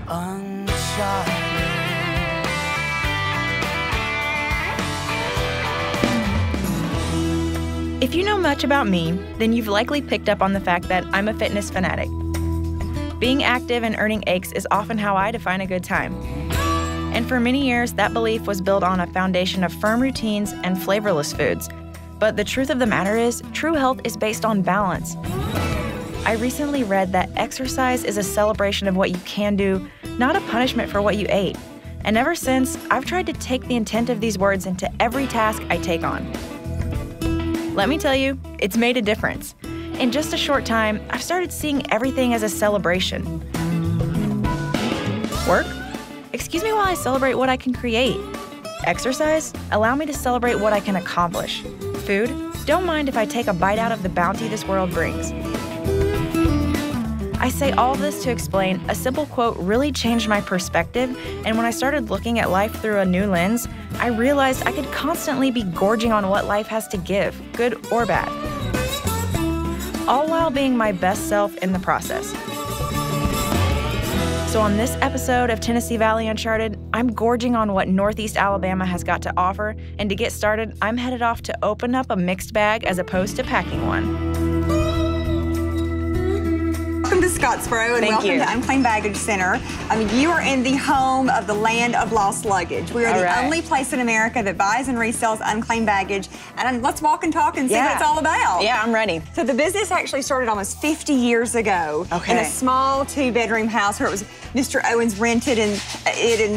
Uncharted. If you know much about me, then you've likely picked up on the fact that I'm a fitness fanatic. Being active and earning aches is often how I define a good time. And for many years, that belief was built on a foundation of firm routines and flavorless foods. But the truth of the matter is, true health is based on balance. I recently read that exercise is a celebration of what you can do, not a punishment for what you ate. And ever since, I've tried to take the intent of these words into every task I take on. Let me tell you, it's made a difference. In just a short time, I've started seeing everything as a celebration. Work? Excuse me while I celebrate what I can create. Exercise? Allow me to celebrate what I can accomplish. Food? Don't mind if I take a bite out of the bounty this world brings. I say all this to explain a simple quote really changed my perspective, and when I started looking at life through a new lens, I realized I could constantly be gorging on what life has to give, good or bad, all while being my best self in the process. So on this episode of Tennessee Valley Uncharted, I'm gorging on what Northeast Alabama has got to offer, and to get started, I'm headed off to open up a mixed bag as opposed to packing one. Welcome to Scottsboro and welcome to Unclaimed Baggage Center. You are in the home of the land of lost luggage. We are the only place in America that buys and resells unclaimed baggage. And let's walk and talk and see what it's all about. Yeah, I'm ready. So the business actually started almost 50 years ago in a small 2-bedroom house where it was Mr. Owens rented and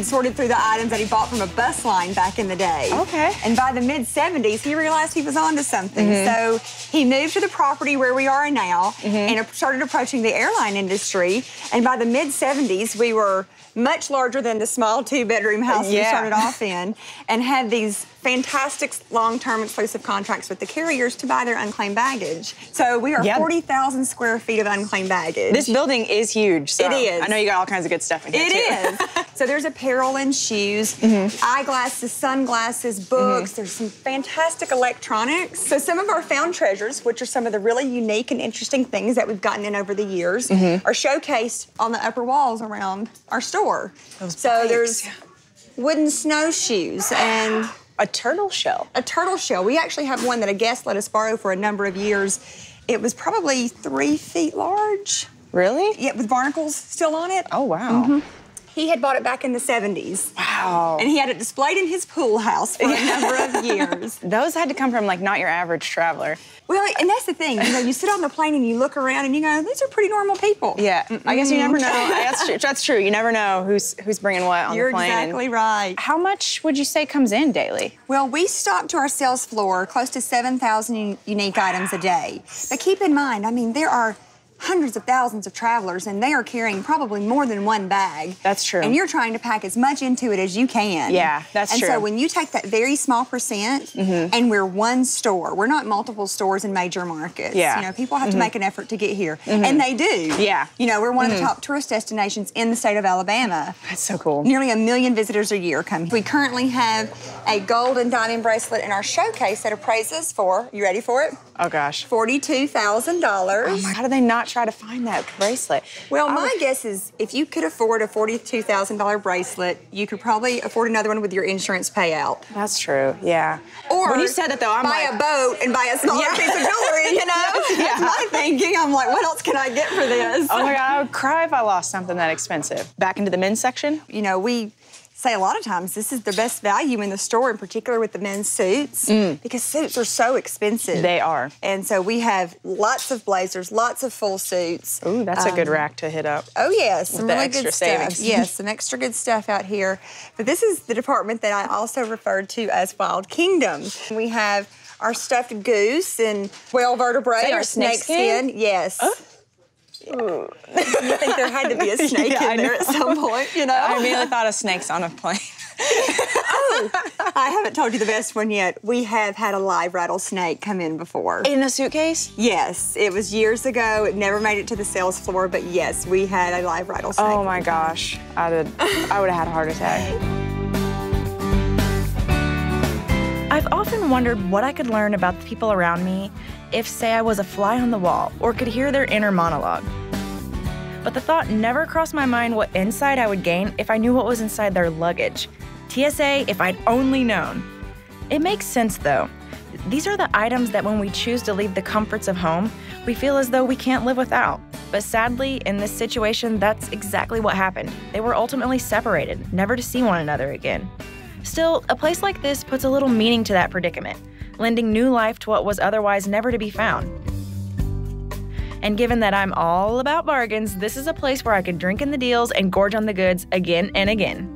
sorted through the items that he bought from a bus line back in the day. Okay. And by the mid-70s, he realized he was onto something. So he moved to the property where we are now and started approaching the airline industry. And by the mid-70s, we were much larger than the small 2-bedroom house we started off in, and had these fantastic long-term exclusive contracts with the carriers to buy their unclaimed baggage. So we are 40,000 square feet of unclaimed baggage. This building is huge. So it is. I know you got all kinds of good stuff in here too. It is. So there's apparel and shoes, eyeglasses, sunglasses, books. There's some fantastic electronics. So some of our found treasures, which are some of the really unique and interesting things that we've gotten in over the years, are showcased on the upper walls around our store. So there's wooden snowshoes and a turtle shell. A turtle shell. We actually have one that a guest let us borrow for a number of years. It was probably 3 feet large. Really? Yeah, with barnacles still on it. Oh, wow. He had bought it back in the 70s. Wow. And he had it displayed in his pool house for a number of years. Those had to come from, like, not your average traveler. Well, and that's the thing. You know, you sit on the plane and you look around and you go, these are pretty normal people. Yeah. I guess you never know. That's true. You never know who's bringing what on the plane. You're exactly right. How much would you say comes in daily? Well, we stock to our sales floor close to 7,000 unique items a day. But keep in mind, there are hundreds of thousands of travelers, and they are carrying probably more than one bag. That's true. And you're trying to pack as much into it as you can. Yeah, that's true. And so when you take that very small percent, and we're one store, we're not multiple stores in major markets. Yeah. You know, people have to make an effort to get here, and they do. Yeah. You know, we're one of the top tourist destinations in the state of Alabama. That's so cool. Nearly 1 million visitors a year come here. We currently have a gold and diamond bracelet in our showcase that appraises for, you ready for it? Oh, gosh. $42,000. Oh, my, how do they not try to find that bracelet? Well, my guess is if you could afford a $42,000 bracelet, you could probably afford another one with your insurance payout. That's true, yeah. Or when you said that, though, I'm buy a boat and buy a smaller piece of jewelry, you know? That's my thinking. I'm like, what else can I get for this? Oh, my God, I would cry if I lost something that expensive. Back into the men's section? You know, we say a lot of times this is the best value in the store, in particular with the men's suits, because suits are so expensive. They are. And so we have lots of blazers, lots of full suits. Ooh, that's a good rack to hit up. Oh, yes, some really extra good savings. stuff. Yes, some extra good stuff out here. But this is the department that I also referred to as Wild Kingdom. We have our stuffed goose and whale vertebrae, our snake skin. Yes. You think there had to be a snake in there at some point, you know? I immediately thought of snakes on a plane. Oh, I haven't told you the best one yet. We have had a live rattlesnake come in before. In a suitcase? Yes, it was years ago. It never made it to the sales floor, but yes, we had a live rattlesnake. Oh my gosh, I would have had a heart attack. I've often wondered what I could learn about the people around me if, say, I was a fly on the wall or could hear their inner monologue. But the thought never crossed my mind what insight I would gain if I knew what was inside their luggage. TSA, if I'd only known. It makes sense, though. These are the items that when we choose to leave the comforts of home, we feel as though we can't live without. But sadly, in this situation, that's exactly what happened. They were ultimately separated, never to see one another again. Still, a place like this puts a little meaning to that predicament, lending new life to what was otherwise never to be found. And given that I'm all about bargains, this is a place where I could drink in the deals and gorge on the goods again and again.